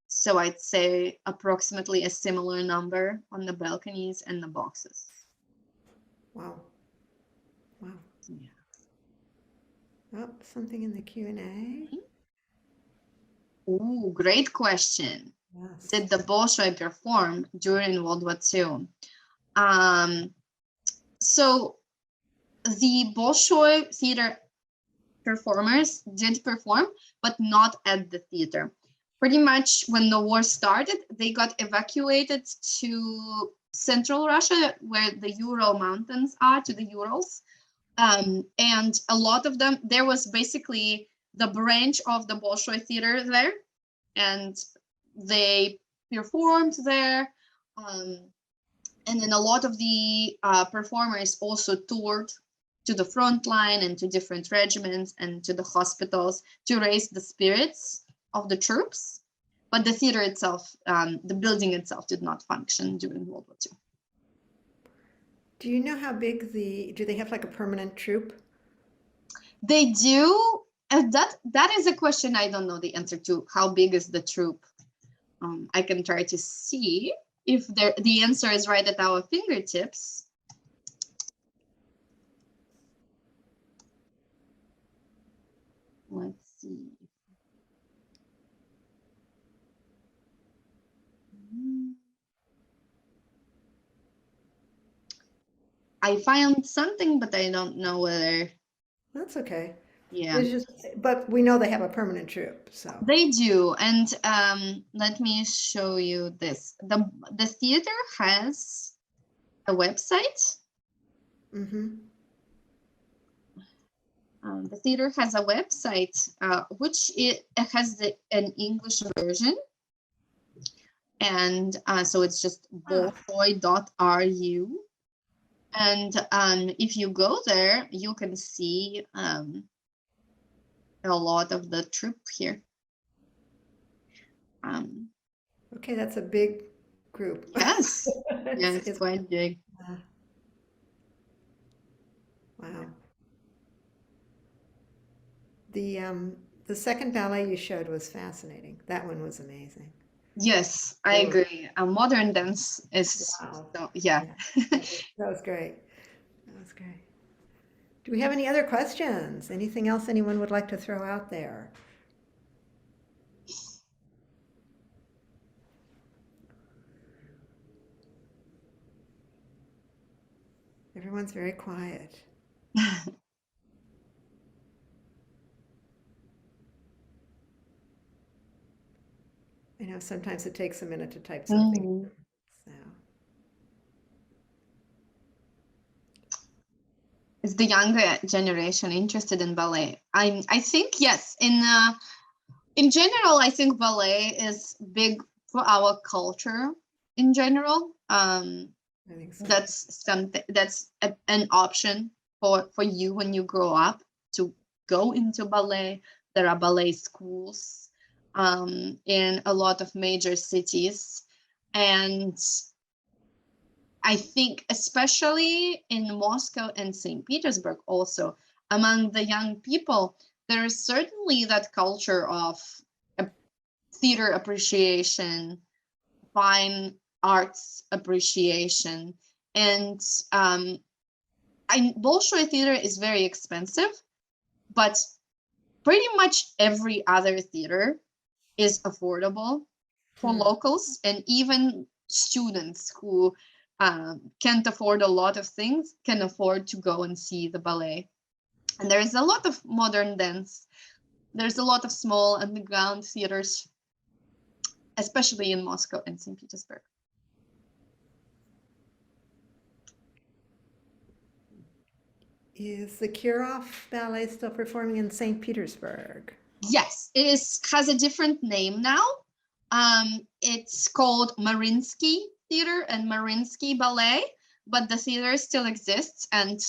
So I'd say approximately a similar number on the balconies and the boxes. Wow. Wow. Yeah. Oh, something in the Q&A. Ooh, great question. Yes. Did the Bolshoi perform during World War II? So the Bolshoi theater performers did perform, but not at the theater. Pretty much when the war started, they got evacuated to central Russia, where the Ural Mountains are, to the Urals. And a lot of them, there was basically the branch of the Bolshoi theater there, and they performed there. And then a lot of the performers also toured to the front line and to different regiments and to the hospitals to raise the spirits of the troops. But the theater itself, the building itself, did not function during World War II. Do you know how big do they have like a permanent troupe? They do. And that is a question I don't know the answer to. How big is the troupe? I can try to see if the answer is right at our fingertips. Let's see. I found something, but I don't know whether. That's okay. Yeah, It's just, but we know they have a permanent troupe, so. they do. And let me show you this. The theater has a website. Mm-hmm. The theater has a website, which it has an English version. And so it's just bolshoi.ru. And if you go there, you can see a lot of the troupe here. Okay, that's a big group. Yes, yes, it's quite big. Wow. The second ballet you showed was fascinating. That one was amazing. Yes, I agree. Modern dance is, Wow. so, yeah. That was great. That was great. Do we have any other questions? Anything else anyone would like to throw out there? Everyone's very quiet. I know sometimes it takes a minute to type something. So. Is the younger generation interested in ballet? I think yes. In general, I think ballet is big for our culture in general. I think so. That's something that's an option for you when you grow up to go into ballet. There are ballet schools in a lot of major cities, and I think especially in Moscow and St. Petersburg also, among the young people, there is certainly that culture of theater appreciation, fine arts appreciation. And Bolshoi theater is very expensive, but pretty much every other theater is affordable for locals and even students who can't afford a lot of things can afford to go and see the ballet. And there is a lot of modern dance. There's a lot of small underground theaters, especially in Moscow and St. Petersburg. Is the Kirov Ballet still performing in St. Petersburg? Yes, it has a different name now. It's called Mariinsky Theater and Mariinsky Ballet, but the theater still exists. And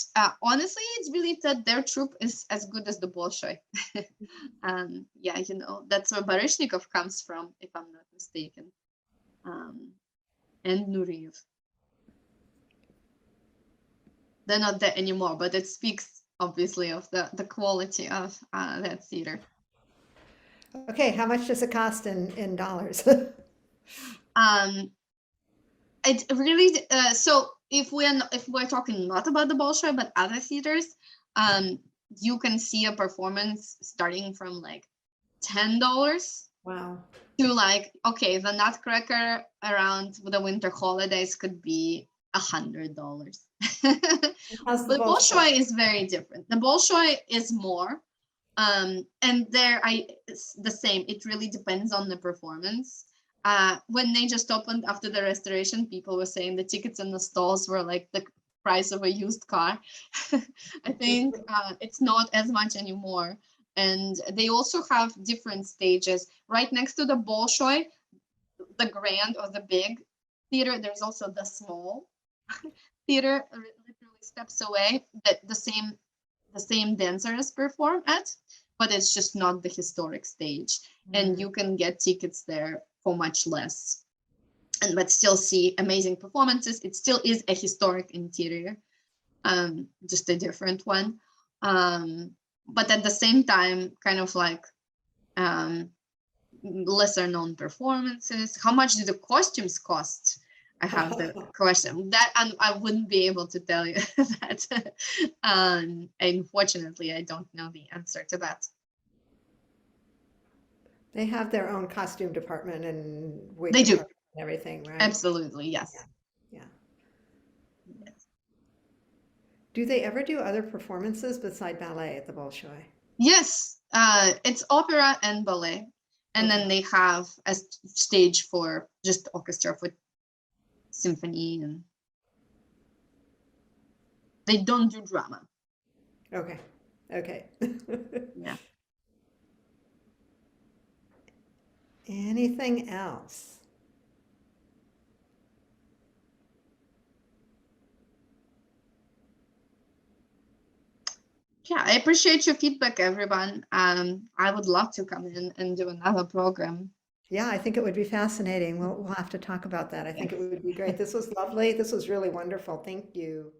honestly, it's believed that their troupe is as good as the Bolshoi. Yeah, you know, that's where Baryshnikov comes from, if I'm not mistaken, and Nureyev. They're not there anymore, but it speaks obviously of the quality of that theater. Okay, how much does it cost in dollars? It really so if we're talking not about the Bolshoi but other theaters, you can see a performance starting from like $10 Wow. to like, okay, the Nutcracker around the winter holidays could be $100. How's the But Bolshoi? Bolshoi is very different. The Bolshoi is more, and there it's the same. It really depends on the performance. When they just opened after the restoration, people were saying the tickets in the stalls were like the price of a used car. I think it's not as much anymore. And they also have different stages. Right next to the Bolshoi, the grand or the big theater, there's also the small theater, literally steps away, that the same dancers perform at, but it's just not the historic stage. And you can get tickets there for much less, and but still see amazing performances. It still is a historic interior, just a different one. But at the same time, kind of like lesser known performances. How much do the costumes cost? I have the question that, and I wouldn't be able to tell you that. Unfortunately, I don't know the answer to that. They have their own costume department and wig They do, department and everything, right? absolutely, yes. Yeah. Do they ever do other performances beside ballet at the Bolshoi? Yes, it's opera and ballet, and then they have a stage for just orchestra, for symphony, and they don't do drama. Okay. Okay. Yeah. Anything else? Yeah, I appreciate your feedback, everyone. I would love to come in and do another program. Yeah, I think it would be fascinating. We'll have to talk about that. I think it Yes. would be great. This was lovely. This was really wonderful. Thank you.